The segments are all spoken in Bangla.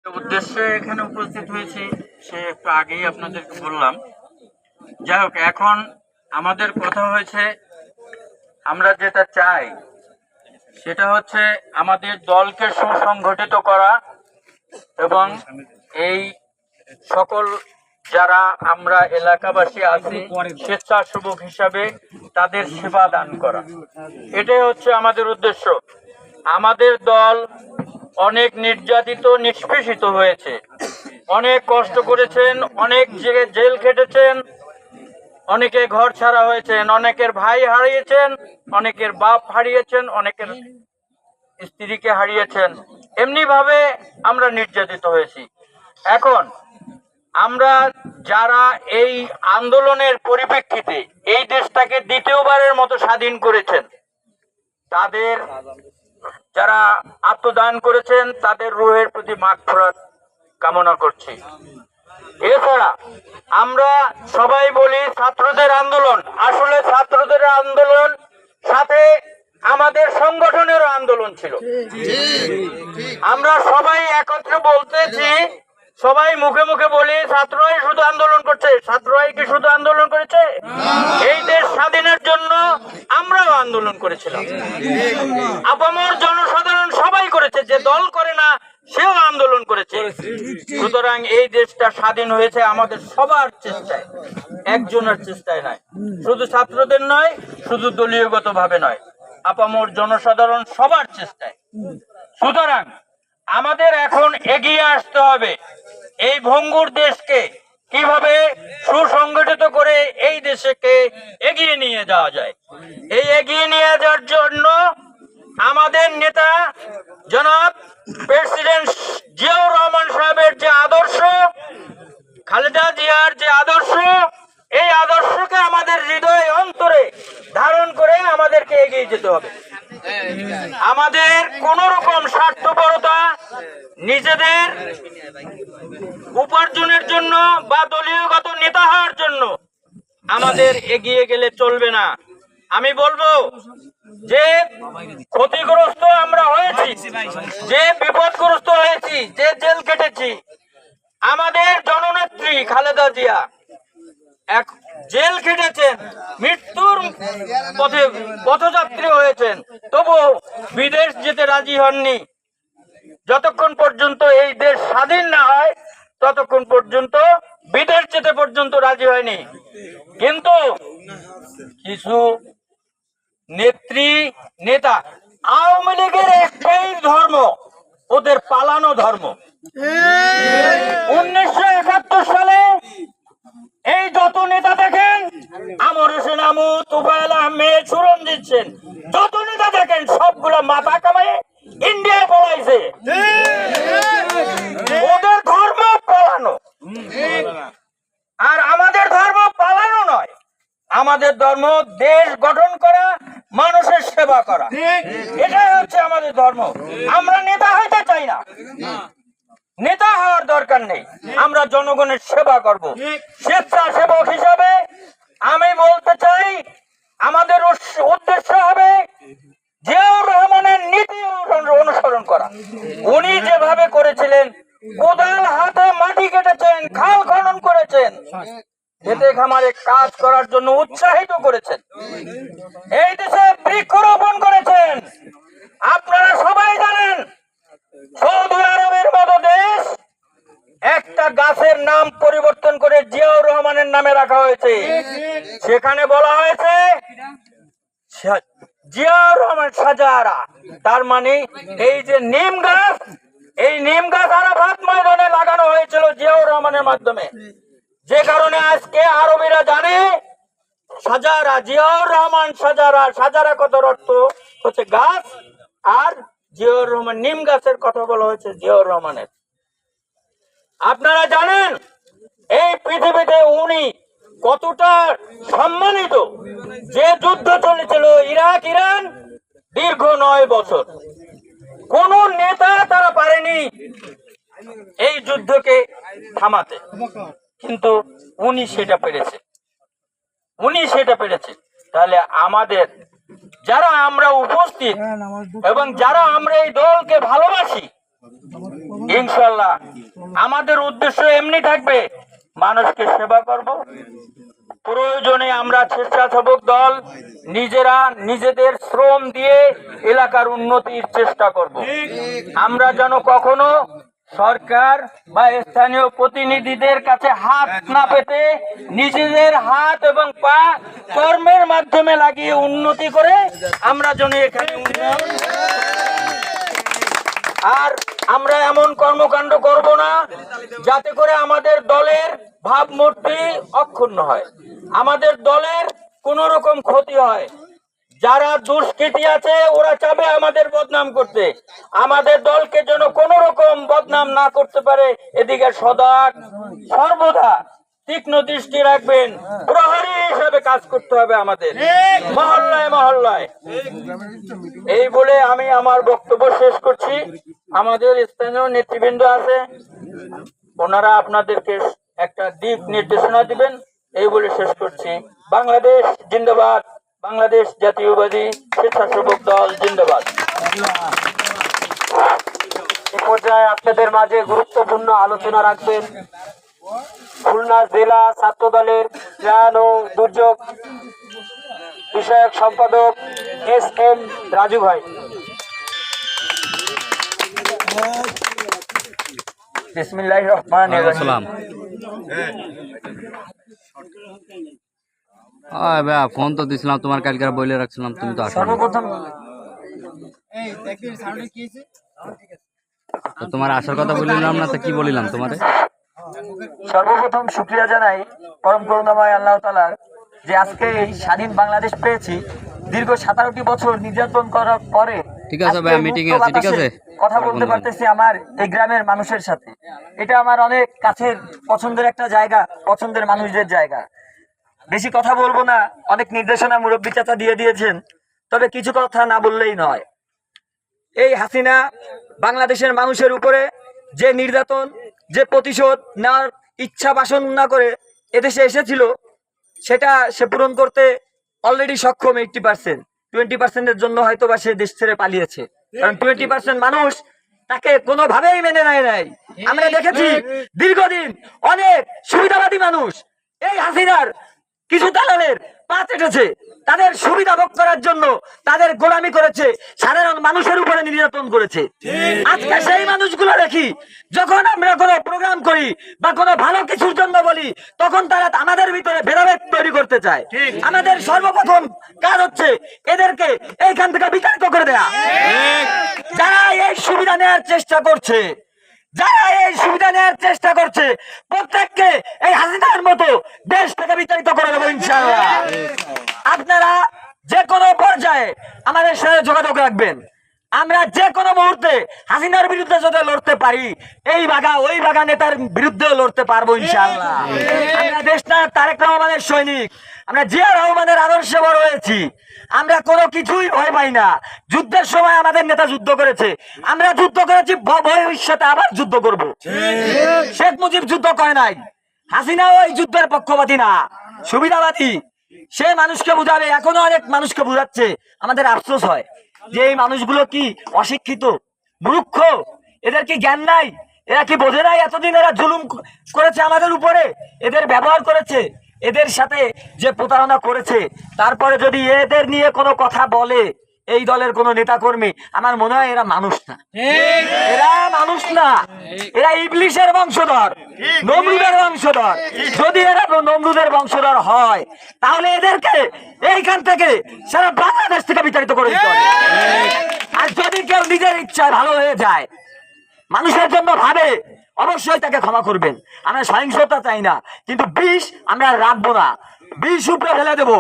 উদ্দেশ্যে এখানে উপস্থিত হয়েছি সে একটু আগেই আপনাদেরকে বললাম। যাই হোক, এখন আমাদের কথা হয়েছে, আমরা যেটা চাই সেটা হচ্ছে আমাদের দলকে সুসংগঠিত করা এবং এই সকল যারা আমরা এলাকাবাসী আছি স্বেচ্ছাসেবক হিসাবে তাদের সেবা দান করা, এটাই হচ্ছে আমাদের উদ্দেশ্য। আমাদের দল অনেক নির্যাতিত নিষ্পেষিত হয়েছে, অনেক কষ্ট করেছেন, অনেক জেল খেটেছেন, অনেকে ঘর ছাড়া হয়েছেন, অনেকের ভাই হারিয়েছেন, অনেকের বাপ হারিয়েছেন, অনেকের স্ত্রীকে হারিয়েছেন। এমনি ভাবে আমরা নির্যাতিত হয়েছি। এখন আমরা যারা এই আন্দোলনের পরিপ্রেক্ষিতে এই দেশটাকে দ্বিতীয়বারের মতো স্বাধীন করেছেন, তাদের যারা আত্মদান করেছেন তাদের রূহের প্রতি মাগফিরাত কামনা করছি। এছাড়া আমরা সবাই বলি ছাত্রদের আন্দোলন, আসলে ছাত্রদের আন্দোলন সাথে আমাদের সংগঠনেরও আন্দোলন ছিল। আমরা সবাই একত্রে বলতেছি, সবাই মুখে মুখে বলি ছাত্ররাই শুধু আন্দোলন করছে। ছাত্ররাই কি শুধু আন্দোলন করেছে? এই দেশ স্বাধীনের জন্য আমরাও আন্দোলন করেছিলাম। আপামর জনসাধারণ সবাই করেছে, যে দল করে না সেও আন্দোলন করেছে। সুতরাং এই দেশটা স্বাধীন হয়েছে আমাদের সবার চেষ্টায়, একজনের চেষ্টায় নয়, শুধু ছাত্রদের নয়, শুধু দলীয়গত ভাবে নয়, আপামর জনসাধারণ সবার চেষ্টায়। সুতরাং আমাদের এখন এগিয়ে আসতে হবে এই ভঙ্গুর দেশকে কিভাবে সুসংগঠিত করে এই দেশকে এগিয়ে নিয়ে যাওয়া যায়। এই এগিয়ে নিয়ে যাওয়ার জন্য আমাদের নেতা জনাব প্রেসিডেন্ট জিয়াউর রহমান সাহেবের যে আদর্শ, খালেদা জিয়ার যে আদর্শ, এই আদর্শকে আমাদের হৃদয়ে অন্তরে ধারণ করে আমাদেরকে এগিয়ে যেতে হবে। আমাদের কোন রকম স্বার্থপরতা নিজেদের উপার্জনের জন্য বা দলীয়গত নেতা হওয়ার জন্য আমাদের এগিয়ে গেলে চলবে না। আমি বলবো যে ক্ষতিগ্রস্ত আমরা হয়েছি, যে বিপদগ্রস্ত হয়েছি, যে জেল কেটেছি, আমাদের জননেত্রী খালেদা জিয়া এক জেল খেটেছেন, মৃত্যুর পথযাত্রী হয়েছেন, তবু বিদেশ যেতে রাজি হননি। যতক্ষণ পর্যন্ত এই দেশ স্বাধীন না হয় ততক্ষণ পর্যন্ত বিদেশ যেতে পর্যন্ত রাজি হয়নি। কিন্তু কিছু নেতা আওয়ামী লীগের একটাই ধর্ম, ওদের পালানো ধর্ম। 1971 সালে এই যত নেতা দেখেন, আমর হোসেন আমু, তুফাইল আহমেদ, সুরঞ্জিত সেন, যত নেতা দেখেন সবগুলো মাথা কামায় ইন্ডিয়ায় পলাইছে। ওদের ধর্ম পালানো, আর আমাদের ধর্ম পালানো নয়। আমাদের ধর্ম দেশ গঠন করা, মানুষের সেবা করা, এটাই হচ্ছে আমাদের ধর্ম। আমরা নেতা হইতে চাই না, নেতা হওয়ার দরকার নেই, আমরা জনগণের সেবা করব। স্বেচ্ছাসেবক হিসাবে আমি বলতে চাই, আমাদের উদ্দেশ্য হবে জিয়াউর রহমানের নীতি অনুসরণ করা। উনি যেভাবে করেছিলেন, কোদাল হাতে মাটি কেটেছেন, খাল খনন করেছেন, খেতে খামারে কাজ করার জন্য উৎসাহিত করেছেন, এই দেশে বৃক্ষরোপণ করেছেন। আপনারা সবাই জানেন সৌদি আরবের মতো দেশ একটা গাছের নাম পরিবর্তন করে জিয়াউর রহমানের নামে রাখা হয়েছে। সেখানে বলা হয়েছে জিয়াউর রহমান সাজারা, তার মানে এই যে নিম গাছ, এই নিম গাছ আরাফাত ময়দানে লাগানো হয়েছিল জিয়াউর রহমানের মাধ্যমে। যে কারণে আজকে আরবিরা জানে Shajara, Ziaur Rahman Shajara. Shajara কথার অর্থ হচ্ছে গাছ, আর জিয়াউর রহমান নিম গাছের কথা বলা হয়েছে জিয়াউর রহমানের। আপনারা জানেন এই পৃথিবীতে উনি কতটা সম্মানিত। যে যুদ্ধ চলেছিল ইরাক ইরান, দীর্ঘ 9 বছর, কোন নেতা তারা পারেনি এই যুদ্ধকে থামাতে, কিন্তু উনি সেটা পেরেছে, উনি সেটা পেরেছে। তাহলে আমাদের যারা আমরা উপস্থিত এবং যারা আমরা এই দলকে ভালোবাসি, ইনশাল্লাহ আমাদের উদ্দেশ্য এমনি থাকবে, মানুষকে সেবা করব। প্রয়োজনে আমরা স্বেচ্ছাসেবক দল নিজেরা নিজেদের শ্রম দিয়ে এলাকার উন্নতির চেষ্টা করব। আমরা যেন কখনো সরকার বা স্থানীয় প্রতিনিধিদের কাছে হাত না পেতে নিজেদের হাত এবং পা কর্মের মাধ্যমে লাগিয়ে উন্নতি করে আমরা যেন এখানে উন্নয়ন। আর আমরা এমন কর্মকাণ্ড করব না যাতে করে আমাদের দলের ভাবমূর্তি অক্ষুণ্ণ হয়, আমাদের দলের কোন রকম ক্ষতি হয়। যারা দুষ্কৃতী আছে ওরা চাবে আমাদের বদনাম করতে, আমাদের দলকে যেন কোন রকম বদনাম না করতে পারে এদিকে সর্বদা তীক্ষ্ণ দৃষ্টি রাখবেন। প্রহরী হিসাবে কাজ করতে হবে আমাদের মহল্লায় মহল্লায়। এই বলে আমি আমার বক্তব্য শেষ করছি। আমাদের স্থানীয় নেতৃবৃন্দ আছে, ওনারা আপনাদেরকে একটা দিক নির্দেশনা দিবেন, এই বলে শেষ করছি। বাংলাদেশ জিন্দাবাদ, বাংলাদেশ জাতীয়বাদী স্বেচ্ছাসেবক দল জিন্দাবাদ। এ পর্যায়ে আপনাদের মাঝে গুরুত্বপূর্ণ আলোচনা রাখবেন খুলনা জেলা ছাত্র দলের ত্রাণ ও দুর্যোগ বিষয়ক সম্পাদক SM রাজু ভাই। বিসমিল্লাহির রহমানির রহিম। ফোন তো দিছিলাম তোমার, কালকে বলে রাখছিলাম, তুমি তো আসো। সর্বপ্রথম তোমার আসার কথা বলিলাম না, তো কি বলিলাম তোমারে? সর্বপ্রথম শুকরিয়া জানাই পরম করুণাময় আল্লাহ তাআলার যে আজকে এই স্বাধীন বাংলাদেশ পেয়েছি। দীর্ঘ 17টি বছর নির্যাতন করার পরে ঠিক আছে ভাই, মিটিং এ আছি, ঠিক আছে, কথা বলতে পারতেছি আমার এই গ্রামের মানুষের সাথে। এটা আমার অনেক কাছের পছন্দের একটা জায়গা, পছন্দের মানুষদের জায়গা। বেশি কথা বলবো না, অনেক নির্দেশনা মুরব্বী চাচা দিয়ে দিয়েছেন, তবে কিছু কথা না বললেই নয়। এই হাসিনা বাংলাদেশের মানুষের উপরে যে নির্যাতন, যে প্রতিশোধ নেওয়ার ইচ্ছা বাসন না করে এদেশে এসেছিল, সেটা সে পূরণ করতে অলরেডি সক্ষম 80%। 20%-এর জন্য হয়তো বা সে দেশ ছেড়ে পালিয়েছে, কারণ 20% মানুষ তাকে কোনোভাবেই মেনে নেয় নাই। আমরা দেখেছি দীর্ঘদিন অনেক সুবিধাবাদী মানুষ এই হাসিনার কিছু দালালের পা চেটেছে, তাদের সুবিধা ভোগ করার জন্য তাদের গোলামি করেছে, সাধারণ মানুষের উপরে নির্যাতন করেছে। আজকে সেই মানুষগুলো দেখি যখন আমরা কোনো প্রোগ্রাম করি বা কোনো ভালো কিছুর জন্য বলি, তখন তারা আমাদের ভিতরে ভেদাভেদ তৈরি করতে চায়। আমাদের সর্বপ্রথম কাজ হচ্ছে এদেরকে এইখান থেকে বিতাড়িত করে দেয়া। যারা এই সুবিধা নেওয়ার চেষ্টা করছে, প্রত্যেককে এই হাসিনার মতো দেশ থেকে বিতাড়িত করে দেবো ইনশাআল্লাহ। আপনারা যে কোনো পর্যায়ে আমাদের সাথে যোগাযোগ রাখবেন। আমরা যে কোনো মুহূর্তে হাসিনার বিরুদ্ধে যদি লড়তে পারি, এই বাঘা ওই বাঘা নেতার বিরুদ্ধেও লড়তে পারবো ইনশাআল্লাহ। আমরা দেশনায়ক তারেক রহমানের সৈনিক, আমরা জিয়া রহমানের আদর্শে বড় হয়েছি, আমরা কোনো কিছুই ভয় পাই না। যুদ্ধের সময় আমাদের নেতা যুদ্ধ করেছে, আমরা যুদ্ধ করেছি, ভবিষ্যতে আবার যুদ্ধ করব। শেখ মুজিব যুদ্ধ করে নাই, হাসিনাও এই যুদ্ধের পক্ষপাতী না, সুবিধাবাদী। সে মানুষকে বুঝাবে, এখনো অনেক মানুষকে বুঝাচ্ছে। আমাদের আফসোস হয় যে এই মানুষগুলো কি অশিক্ষিত, মূর্খ, এদের কি জ্ঞান নাই, এরা কি বোঝে নাই এতদিন এরা জুলুম করেছে আমাদের উপরে, এদের ব্যবহার করেছে, এদের সাথে যে প্রতারণা করেছে, তারপরে যদি এদের নিয়ে কোনো কথা বলে এই দলের কোন নেতা কর্মী, আমার মনে হয় এরা মানুষ না, এরা মানুষ না, এরা ইবলিশের বংশধর, নমরুদের বংশধর। যদি এরা নমরুদের বংশধর হয় তাহলে এদেরকে এইখান থেকে সারা বাংলাদেশ থেকে বিতাড়িত করে দিতে হবে। আর যদি কেউ নিজের ইচ্ছায় ভালো হয়ে যায়, মানুষের জন্য ভাবে, অবশ্যই তাকে ক্ষমা করবেন। আমরা সহিংসতা চাই না, কিন্তু বিষ আমরা রাখবো না, বিষ উপরে ফেলে দেবো।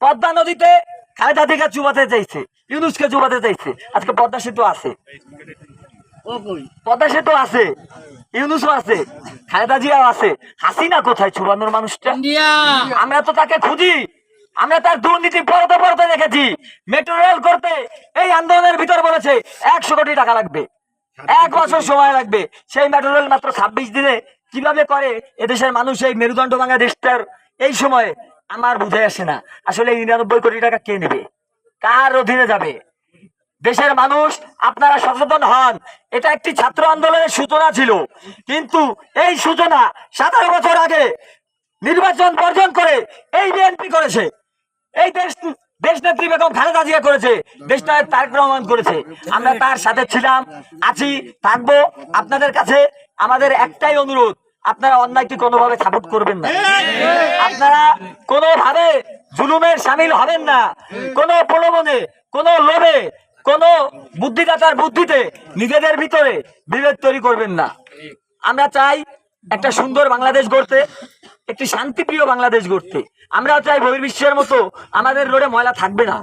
পদ্মা নদীতে খালেদা জিয়া চুবাতে চাইছে, ইউনূসকে চুবাতে চাইছে, আজকে পদ্মা সেতু আছে, পদ্মা সেতু আছে, ইউনূসও আছে, খালেদা জিয়াও আছে। হাসিনা কোথায় চুবানোর মানুষটা? আমরা তো তাকে খুঁজি, আমরা তার দুর্নীতি পরতে পরতে দেখেছি। মেট্রো রেল করতে এই আন্দোলনের ভিতর বলেছে 100 কোটি টাকা লাগবে, 1 বছর সময় লাগবে। সেই মেট্রো রেল মাত্র 26 দিনে কিভাবে করে এদেশের মানুষ? এই মেরুদণ্ড ভাঙা দেশটার এই সময় আমার বুঝে আসে না আসলে 99 কোটি টাকা কে নেবে, কার অধীনে যাবে? দেশের মানুষ আপনারা সচেতন হন। এটা একটি ছাত্র আন্দোলনের সূচনা ছিল, কিন্তু এই সূচনা 17 বছর আগে নির্বাচন বর্জন করে এই বিএনপি করেছে, এই দেশ নেত্রী বেগম খালেদা জিয়া করেছে, দেশ নায়ক তারেক রহমান করেছে। আমরা তার সাথে ছিলাম, আছি, থাকবো। আপনাদের কাছে আমাদের একটাই অনুরোধ, আপনারা অন্যায়কে কোনোভাবে সাপোর্ট করবেন না, আপনারা কোনোভাবে জুলুমের সামিল হবেন না, কোনো প্রলোভনে, কোনো লোভে, কোনো বুদ্ধিদাতার বুদ্ধিতে নিজেদের ভিতরে বিভেদ তৈরি করবেন না। আমরা চাই একটা সুন্দর বাংলাদেশ গড়তে, একটি শান্তিপ্রিয় বাংলাদেশ গড়তে। আমরাও চাই বহির্বিশ্বের মতো আমাদের রোডে ময়লা থাকবে না,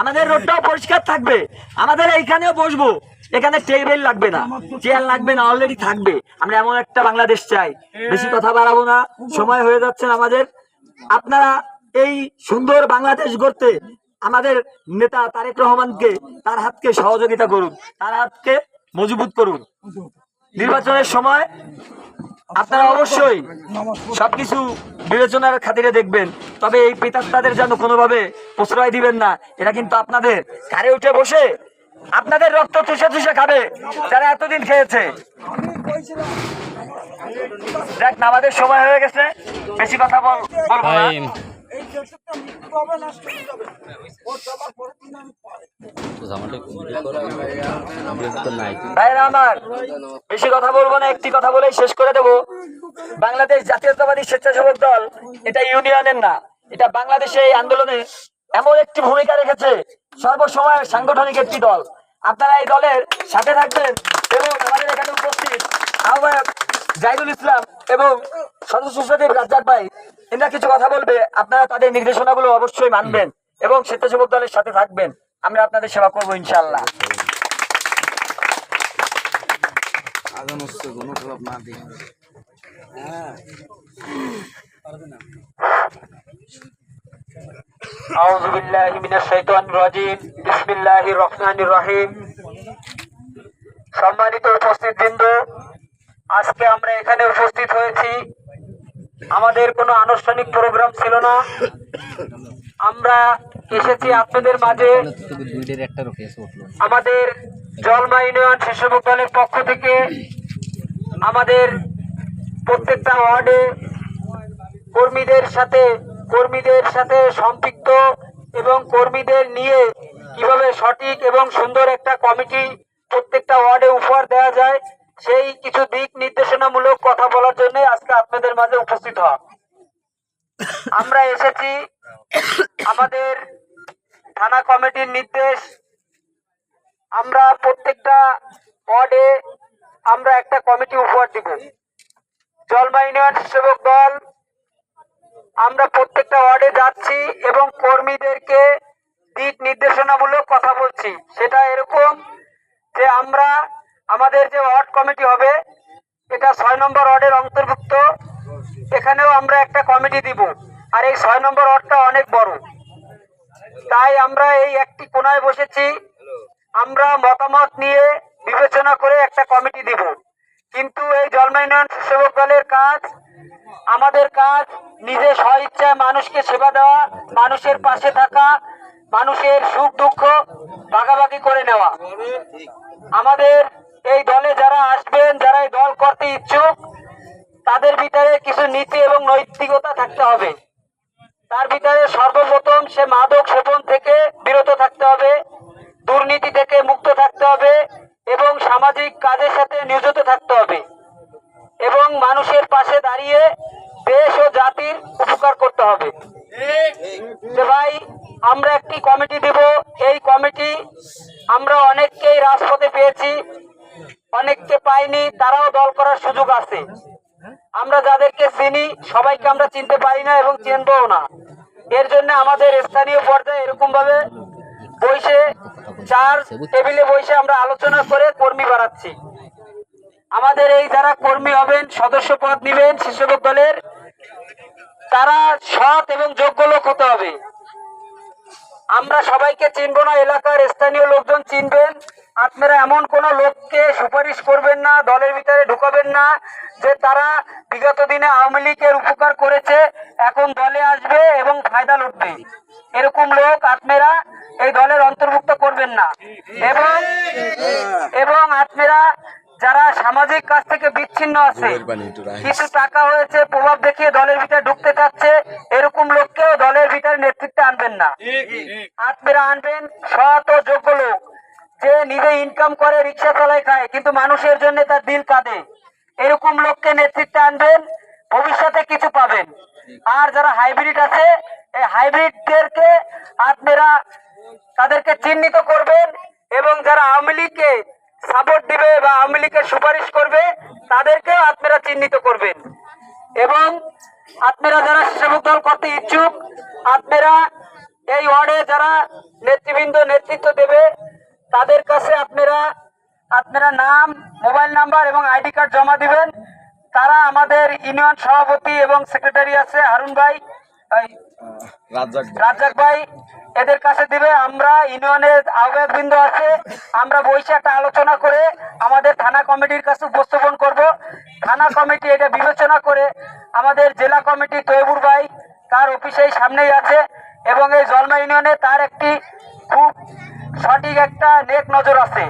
আমাদের রোডটাও পরিষ্কার থাকবে। আমাদের এইখানেও বসবো, এখানে টেবিল লাগবে না, চেয়ার লাগবে না, অলরেডি থাকবে। আমরা এমন একটা বাংলাদেশ চাই। বেশি কথা বাড়াবো না, সময় হয়ে যাচ্ছে আমাদের। আপনারা এই সুন্দর বাংলাদেশ গড়তে আমাদের নেতা তারেক রহমানকে, তার হাতকে সহযোগিতা করুন, তার হাতকে মজবুত করুন। নির্বাচনের সময় আপনারা অবশ্যই সবকিছু বিবেচনার খাতিরে দেখবেন, তবে এই প্রেতাত্মাদের যেন কোনোভাবে প্রশ্রয় দিবেন না। এরা কিন্তু আপনাদের ঘাড়ে উঠে বসে আপনাদের রক্ত চুষে চুষে খাবে, যারা এতদিন খেয়েছে। দেখ, আমাদের সময় হয়ে গেছে, বেশি কথা বলবো না। ভাইরা আমার, বেশি কথা বলবো না, একটি কথা বলেই শেষ করে দেবো। বাংলাদেশ জাতীয়তাবাদী স্বেচ্ছাসেবক দল এটা ইউনিয়নের না, এটা বাংলাদেশে এই আন্দোলনে এমন একটি ভূমিকা রেখেছে, সর্বসময়ের সাংগঠনিক একটি দল। আপনারা এই দলের সাথে থাকবেন এবং আমাদের এখানে উপস্থিত আহ্বায়ক জাহিদুল ইসলাম এবং সদস্য সচিব রাজ্জাক ভাই, এরা কিছু কথা বলবে। আপনারা তাদের নির্দেশনাগুলো অবশ্যই মানবেন এবং স্বেচ্ছাসেবক দলের সাথে থাকবেন। আমরা আপনাদের সেবা করবো ইনশাআল্লাহ। আউযু বিল্লাহি মিনাশ শাইতানির রাজিম। বিসমিল্লাহির রহমানির রহিম। সম্মানিত উপস্থিতবৃন্দ, আজকে আমরা এখানে উপস্থিত হয়েছি, আমাদের কোনো আনুষ্ঠানিক প্রোগ্রাম ছিল না। আমরা এসেছি আপনাদের মাঝে আমাদের জলমা ইউনিয়ন স্বেচ্ছাসেবক দলের পক্ষ থেকে আমাদের প্রত্যেকটা ওয়ার্ডে কর্মীদের সাথে সম্পৃক্ত এবং কর্মীদের নিয়ে কিভাবে সঠিক এবং সুন্দর একটা কমিটি প্রত্যেকটা ওয়ার্ডে উপহার দেওয়া যায়, সেই কিছু দিক নির্দেশনামূলক কথা বলার জন্য আজকে আপনাদের মাঝে উপস্থিত হওয়া। আমরা এসেছি, আমাদের থানা কমিটির নির্দেশ, আমরা প্রত্যেকটা ওয়ার্ডে আমরা একটা কমিটি উপহার দিব। জলমা ইউনিয়ন স্বেচ্ছাসেবক দল আমরা প্রত্যেকটা ওয়ার্ডে যাচ্ছি এবং কর্মীদেরকে দিক নির্দেশনামূলক কথা বলছি। সেটা এরকম যে আমরা আমাদের যে ওয়ার্ড কমিটি হবে, এটা 6 নম্বর ওয়ার্ডের অন্তর্ভুক্ত, এখানেও আমরা একটা কমিটি দিব। আর এই 6 নম্বর ওয়ার্ডটা অনেক বড়, তাই আমরা এই একটি কোনায় বসেছি। আমরা মতামত নিয়ে বিবেচনা করে একটা কমিটি দিব। কিন্তু এই জলমা ইউনিয়ন স্বেচ্ছাসেবক দলের কাজ, আমাদের কাজ নিজে স্বইচ্ছায় মানুষকে সেবা দেওয়া, মানুষের পাশে থাকা, মানুষের সুখ দুঃখ ভাগাভাগি করে নেওয়া। আমাদের এই দলে যারা আসবেন, যারা এই দল করতে ইচ্ছুক, তাদের ভিতরে কিছু নীতি এবং নৈতিকতা থাকতে হবে। তার ভিতরে সর্বপ্রথম সে মাদক সেবন থেকে বিরত থাকতে হবে, দুর্নীতি থেকে মুক্ত থাকতে হবে এবং সামাজিক কাজের সাথে নিয়োজিত থাকতে হবে এবং মানুষের পাশে দাঁড়িয়ে দেশ ও জাতির উপকার করতে হবে। যে ভাই, আমরা একটি কমিটি দেব। এই কমিটি আমরা অনেককেই রাজপথে পেয়েছি, অনেককে পাইনি, তারাও দল করার সুযোগ আছে। আমরা যাদেরকে চিনি সবাইকে আমরা চিনতে পারি না এবং চিনবও না। এর জন্য আমাদের স্থানীয় পর্যায়ে এরকম ভাবে বসে 4 টেবিলে বসে আমরা আলোচনা করে কর্মী বাড়াচ্ছি। আমাদের এই যারা কর্মী হবেন, সদস্য পদ নেবেন স্বেচ্ছাসেবক দলের, তারা সৎ এবং যোগ্য লোক হতে হবে। আমরা সবাইকে চিনবো না, এলাকার স্থানীয় লোকজন চিনবেন। আপনারা এমন কোন লোককে সুপারিশ করবেন না, দলের ভিতরে ঢুকাবেন না যে তারা বিগত দিনে আওয়ামী লীগের উপকার করেছে, এখন দলে আসবে এবং ফায়দা লুটবে। এরকম লোক আপনারা এই দলের অন্তর্ভুক্ত করবেন না। এবং এবং আপনারা যারা সামাজিক কাজ থেকে বিচ্ছিন্ন আছে, কিছু টাকা হয়েছে প্রভাব দেখিয়ে দলের ভিতরে ঢুকতে চাচ্ছে, এরকম লোককেও দলের ভিতরে নেতৃত্বে আনবেন না। আপনারা আনবেন সৎ ও যোগ্য লোক, যে নিজে ইনকাম করে, রিক্সা চালায়, খায়, কিন্তু মানুষের জন্য তার দিল কাঁদে। এরকম লোককে নেতৃত্বে আনবেন, ভবিষ্যতে কিছু পাবেন। আর যারা হাইব্রিড আছে, এই হাইব্রিডদেরকে আপনারা তাদেরকে চিহ্নিত করবেন, এবং যারা আওয়ামী লীগকে সাপোর্ট দিবে বা আওয়ামী লীগের সুপারিশ করবে তাদেরকেও আপনারা চিহ্নিত করবেন। এবং আপনারা যারা সেবক দল করতে ইচ্ছুক, আপনারা এই ওয়ার্ডে যারা নেতৃবৃন্দ নেতৃত্ব দেবে তাদের কাছে আপনারা নাম, মোবাইল নাম্বার এবং আইডি কার্ড জমা দিবেন। তারা আমাদের ইউনিয়ন সভাপতি এবং সেক্রেটারি আছে হারুন ভাই, রাজ্জাক ভাই, এদের কাছে দিবে। আমরা ইউনিয়নের আহ্বায়ক বৃন্দ আছে, আমরা বসে একটা আলোচনা করে আমাদের থানা কমিটির কাছে উপস্থাপন করব। থানা কমিটি এটা বিবেচনা করে আমাদের জেলা কমিটি তৈবুর ভাই তার অফিসেই সামনেই আছে, এবং এই জলমা ইউনিয়নে তার একটি খুব সঠিক একটা নেক নজর আছে।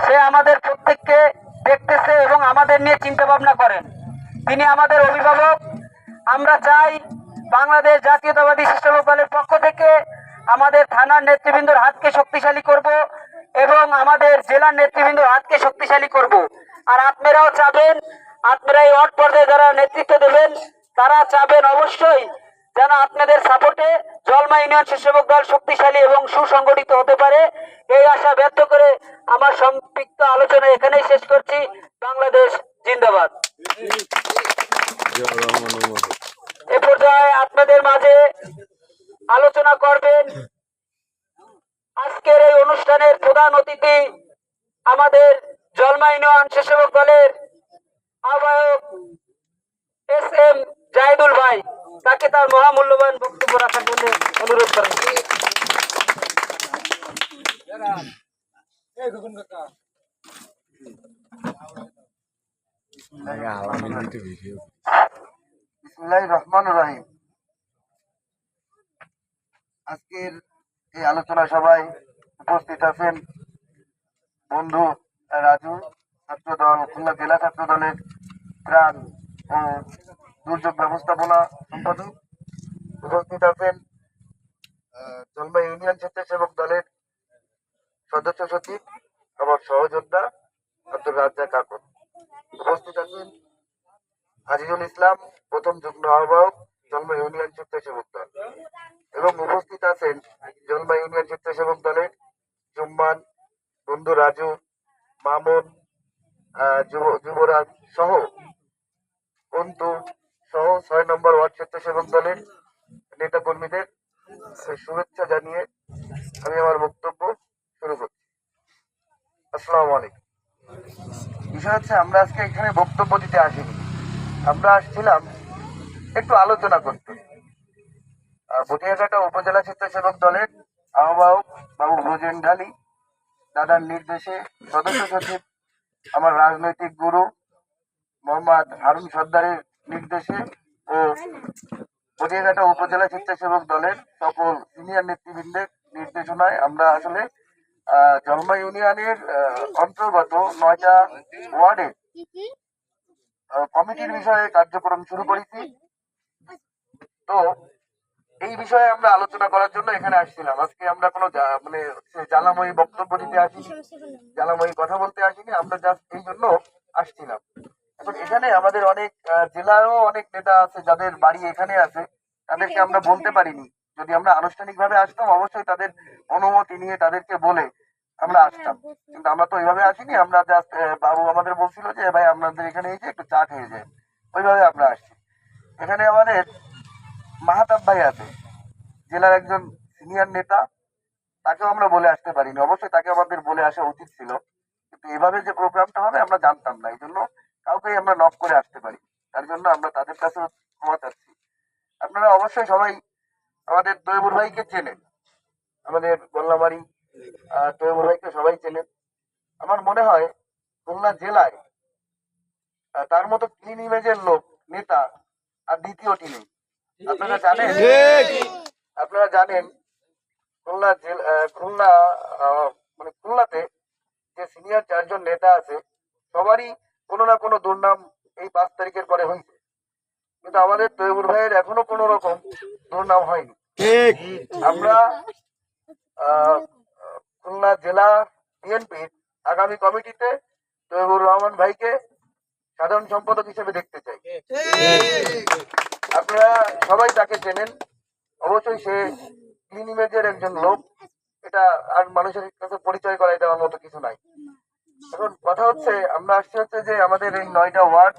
সে আমাদের প্রত্যেককে দেখতেছে এবং আমাদের নিয়ে চিন্তা ভাবনা করেন। তিনি আমাদের অভিভাবক। আমরা চাই বাংলাদেশ জাতীয়তাবাদী শিষ্টলোক দলের পক্ষ থেকে আমাদের থানার নেতৃবৃন্দর হাতকে শক্তিশালী করব এবং আমাদের জেলার নেতৃবৃন্দর হাতকে শক্তিশালী করব। আর আপনারাও চাবেন, আপনারা এই ওয়ার্ড পর্যায়ে যারা নেতৃত্ব দেবেন তারা চাবেন অবশ্যই যেন আপনাদের সাপোর্টে জলমা ইউনিয়ন স্বেচ্ছাসেবক দল শক্তিশালী এবং সুসংগঠিত হতে পারে। এই আশা ব্যক্ত করে আমার সংক্ষিপ্ত আলোচনা এখানেই শেষ করছি। বাংলাদেশ জিন্দাবাদ। এ পর্যায়ে আপনাদের মাঝে আলোচনা করবেন আজকের এই অনুষ্ঠানের প্রধান অতিথি, আমাদের জলমা ইউনিয়ন স্বেচ্ছাসেবক দলের আহ্বায়ক SM জাহিদুল ভাই। তাকে তার মহামূল্যবান বক্তব্য রাখার জন্য অনুরোধ করেন। বিসমিল্লাহির রহমানির রহিম। আজকের এই আলোচনা সভায় উপস্থিত আছেন বন্ধু রাজু, ছাত্রদল খুলনা জেলা ছাত্র দলের ত্রাণ ও দুর্যোগ ব্যবস্থাপনা সম্পাদক। উপস্থিত আছেন জলমা ইউনিয়ন স্বেচ্ছাসেবক দলের সদস্য সচিব, আমার সহযোদ্ধা আব্দুর রাজ্জাক কাকন। উপস্থিত আছেন আজিজুল ইসলাম, প্রথম যুগ্ম আহ্বায়ক জলমা ইউনিয়ন স্বেচ্ছাসেবক দল। এবং উপস্থিত আছেন জলমা ইউনিয়ন স্বেচ্ছাসেবক দলের জুম্মান, বন্ধু রাজু, মামুন, যুবরাজ সহ বন্ধু সহ 6 নম্বর ওয়ার্ড স্বেচ্ছাসেবক দলের নেতা কর্মীদের শুভেচ্ছা জানিয়ে আমি আমার বক্তব্য শুরু করছি। আসসালামু আলাইকুম। বিষয় হচ্ছে, আমরা আজকে এখানে বক্তব্য দিতে আসিনি, আমরা আসছিলাম একটু আলোচনা করতে। বটিয়াঘাটা উপজেলা স্বেচ্ছাসেবক দলের আহ্বায়ক বাবু হোসেন ঢালি দাদার নির্দেশে, সদস্য সচিব আমার রাজনৈতিক গুরু মোহাম্মদ হারুন সর্দারের নির্দেশে ও বটিয়াঘাটা উপজেলা স্বেচ্ছাসেবক দলের সকল সিনিয়র নেতৃবৃন্দের নির্দেশনায় আমরা আসলে জলমা ইউনিয়নের অন্তর্গত 9টা ওয়ার্ডে কমিটির বিষয়ে কার্যক্রম শুরু করেছি। তো এই বিষয়ে আমরা আলোচনা করার জন্য এখানে আসছিলাম। আজকে আমরা কোনো মানে জ্বালাময়ী বক্তব্য দিতে আসিনি, জ্বালাময়ী কথা বলতে আসিনি, আমরা জাস্ট এই জন্য আসছিলাম। এখন এখানে আমাদের অনেক জেলারও অনেক নেতা আছে যাদের বাড়ি এখানে আছে, তাদেরকে আমরা বলতে পারিনি। যদি আমরা আনুষ্ঠানিকভাবে আসতাম অবশ্যই তাদের অনুমতি নিয়ে তাদেরকে বলে আমরা আসতাম, কিন্তু আমরা তো ওইভাবে আসিনি। আমরা জাস্ট বাবু আমাদের বলছিল যে ভাই আপনাদের এখানে এসে একটু চা খেয়ে যায়, ওইভাবে আমরা আসছি। এখানে আমাদের মাহাতাব ভাই আছে, জেলার একজন সিনিয়র নেতা, তাকেও আমরা বলে আসতে পারিনি। অবশ্যই তাকে আমাদের বলে আসা উচিত ছিল, কিন্তু এভাবে যে প্রোগ্রামটা হবে আমরা জানতাম না, এই জন্য কাউকেই আমরা নক করে আসতে পারি। তার জন্য আমরা তাদের কাছে ক্ষমা চাচ্ছি। আপনারা অবশ্যই সবাই আমাদের তৈবুর ভাইকে চেনেন, আমাদের গোল্লাবাড়ি তৈবুর ভাইকে সবাই চেনেন। আমার মনে হয় খুলনা জেলায় তার মতো ক্লিন ইমেজের লোক নেতা আর দ্বিতীয়টি নেই। আপনারা জানেন খুলনা খুলনা মানে খুলনাতে যে সিনিয়র 4 জন নেতা আছে সবারই কোনো না কোনো দুর্নাম এই 5 তারিখের পরে হয়েছে, কিন্তু আমাদের তৈবুর ভাইয়ের এখনো কোনো রকম দুর্নাম হয়নি। আমরা খুলনা জেলা বিএনপির আগামী কমিটিতে তৈবুর রহমান ভাইকে সাধারণ সম্পাদক হিসেবে দেখতে চাই। আপনারা সবাই তাকে চেনেন, অবশ্যই সে ক্লিন ইমেজের একজন লোক, এটা আর মানুষের কাছে পরিচয় করাই দেওয়ার মতো কিছু নাই। এখন কথা হচ্ছে আমরা আসছি হচ্ছে যে আমাদের এই 9টা ওয়ার্ড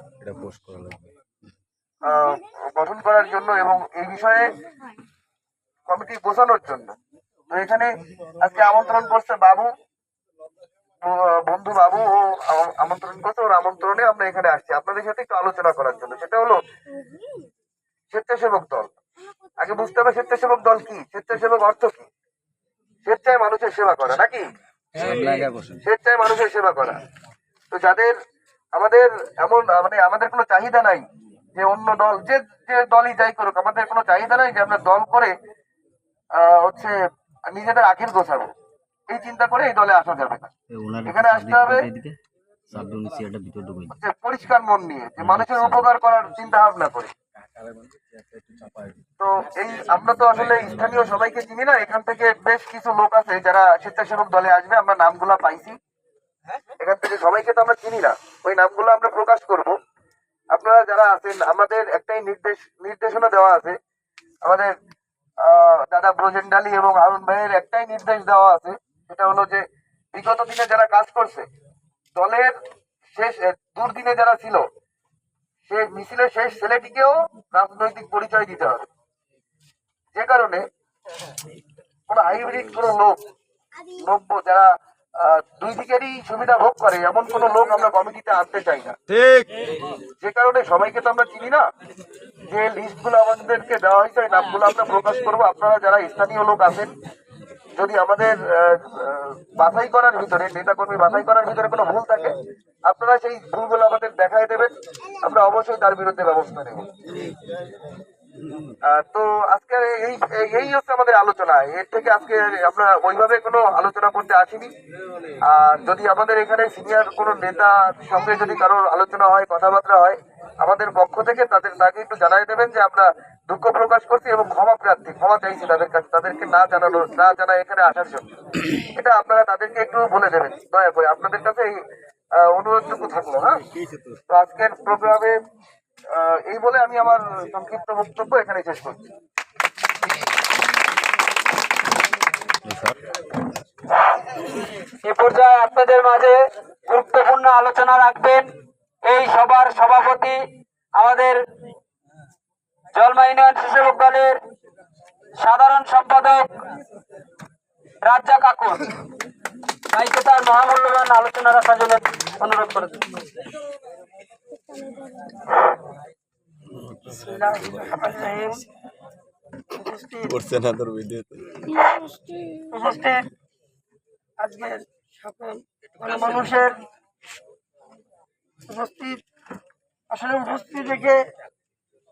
গঠন করার জন্য এবং এই বিষয়ে কমিটি বোঝানোর জন্য। তো এখানে আজকে আমন্ত্রণ করছে বাবু, বন্ধু বাবু ও আমন্ত্রণ করছে, ওর আমন্ত্রণে আমরা এখানে আসছি আপনাদের সাথে একটু আলোচনা করার জন্য। সেটা হলো স্বেচ্ছাসেবক দল। আগে বুঝতে হবে স্বেচ্ছাসেবক দল কি, স্বেচ্ছাসেবক অর্থ কি। স্বেচ্ছায় মানুষের সেবা করা, নাকি স্বেচ্ছায় মানুষের সেবা করা। তো যাদের আমাদের এমন মানে আমাদের কোনো চাহিদা নাই যে অন্য দল যে যে দলই যাই করুক, আমাদের কোনো চাহিদা নাই যে আমরা দল করে হচ্ছে নিজেদের আখের গোছাবো, এই চিন্তা করে এই দলে আসা যাবে না। এখানে আসতে হবে পরিষ্কার মন নিয়ে, যে মানুষের উপকার করার চিন্তা ভাবনা করে। তো এই আমরা তো আসলে স্থানীয় সবাইকে চিনি না, এখান থেকে বেশ কিছু লোক আছে যারা স্বেচ্ছাসেবক দলে আসবে, আমরা নামগুলা পাইছি। এখান থেকে সবাইকে তো আমরা চিনি না, ওই নামগুলো আমরা প্রকাশ করব। আপনারা যারা আছেন, আমাদের একটাই নির্দেশনা দেওয়া আছে, আমাদের দাদা ব্রজেন্ডালি এবং হারুন ভাইয়ের একটাই নির্দেশ দেওয়া আছে, সেটা হলো যে বিগত দিনে যারা কাজ করছে, দলের শেষ দুর্দিনে যারা ছিল, সে মিছিলের শেষ ছেলেটিকেও রাজনৈতিক পরিচয় দিতে হবে। যে কারণে কোন হাইব্রিড কোন লোক নব্য যারা দুই দিকেরই সুবিধা ভোগ করে এমন কোন লোক আমরা কমিটিতে আনতে চাই না। ঠিক, যে কারণে সবাইকে তো আমরা চিনি না, যে লিস্ট গুলো আমাদেরকে দেওয়া হয়েছে ওই নামগুলো আমরা প্রকাশ করবো। আপনারা যারা স্থানীয় লোক আছেন, যদি আমাদের বাছাই করার ভিতরে, নেতা কর্মী বাছাই করার ভিতরে কোনো ভুল থাকে, আপনারা সেই ভুলগুলো আমাদের দেখাই দেবেন, আমরা অবশ্যই তার বিরুদ্ধে ব্যবস্থা নেব। তো আজকে এই হচ্ছে আমাদের আলোচনা। এর থেকে আজকে আমরা ওইভাবে কোনো আলোচনা করতে আসিনি। আর যদি আমাদের এখানে সিনিয়র কোনো নেতার সঙ্গে যদি কারোর আলোচনা হয়, কথাবার্তা হয়, আমাদের পক্ষ থেকে তাকে একটু জানাই দেবেন যে আমরা দুঃখ প্রকাশ করছি এবং ক্ষমা চাইছি তাদের কাছে, তাদেরকে না জানা এখানে আসার জন্য। এটা আপনারা তাদেরকে একটু বলে দেবেন দয়া করে, আপনাদের কাছে এই অনুরোধটুকু থাকলো। হ্যাঁ, তো আজকের প্রোগ্রামে এই বলে আমি আমার সংক্ষিপ্ত বক্তব্য এখানে শেষ করছি। এ পর্যায়ে আপনাদের মাঝে গুরুত্বপূর্ণ আলোচনা রাখবেন এই সভার সভাপতি, আমাদের জলমা ইউনিয়ন স্বেচ্ছাসেবক দলের সাধারণ সম্পাদক রাজ্জাক কাকুর। তাইকে তার মহামূল্যবান আলোচনা রাখার জন্য অনুরোধ করেছেন। আজকের সকল মানুষের উপস্থিত, আসলে উপস্থিত থেকে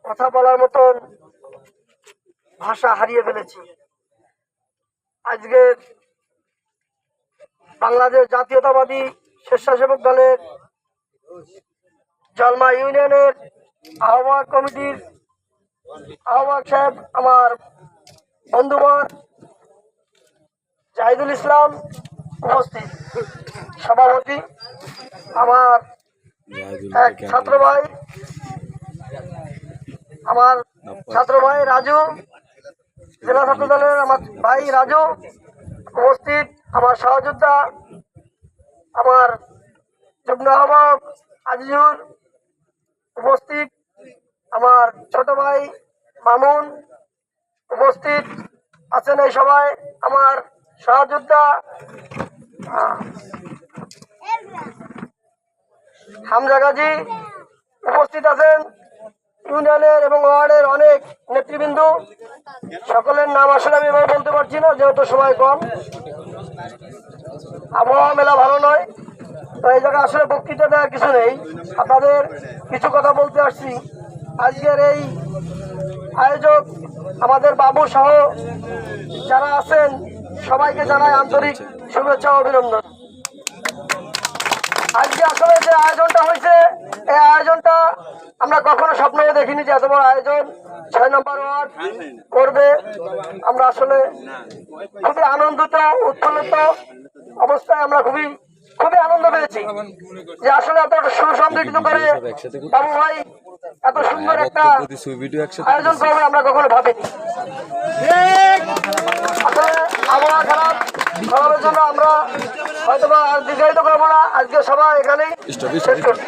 কথা বলার মতন ভাষা হারিয়ে ফেলেছি। আজকে বাংলাদেশ জাতীয়তাবাদী স্বেচ্ছাসেবক দলের জলমা ইউনিয়নের আহ্বায়ক কমিটির আহ্বায়ক সাহেব আমার বন্ধুবর জাহিদুল ইসলাম উপস্থিত, সভাপতি আমার এক ছাত্র ভাই রাজু, জেলা ছাত্র দলের আমার ভাই রাজু উপস্থিত, আমার সহযোদ্ধা আমার যুগ্ম আহ্বায়ক আজিজুর উপস্থিত, আমার ছোট ভাই মামুন উপস্থিত আছেন এই সভায়, আমার সহযোদ্ধা হামজা গাজী উপস্থিত আছেন, ইউনিয়নের এবং ওয়ার্ডের অনেক নেতৃবৃন্দ। সকলের নাম আসলে আমি এবার বলতে পারছি না, যেহেতু সময় কম, আবহাওয়া মেলা ভালো নয়। তো এই জায়গায় আসলে বক্তৃতা দেওয়ার কিছু নেই, আপনাদের কিছু কথা বলতে আসছি। আজকের এই আয়োজক আমাদের বাবু সহ যারা আছেন সবাইকে জানাই আন্তরিক শুভেচ্ছা ও অভিনন্দন। আজকে আসলে যে আয়োজনটা হয়েছে, এই আয়োজনটা আমরা কখনো স্বপ্নেও দেখিনি যে এত বড় আয়োজন 6 নম্বর ওয়ার্ড করবে। আমরা আসলে খুবই আনন্দিত, উৎফুল্লিত অবস্থায় আমরা খুবই আনন্দ পেয়েছি যে আসলে এত সুসংগঠিত করে বাবু ভাই এত সুন্দর একটা আয়োজন করবে আমরা কখনো ভাবিনি। আসলে আবহাওয়া খারাপের জন্য আমরা হয়তো বা দীর্ঘায়িত করবো না, আজকে সবাই এখানেই শেষ করছি।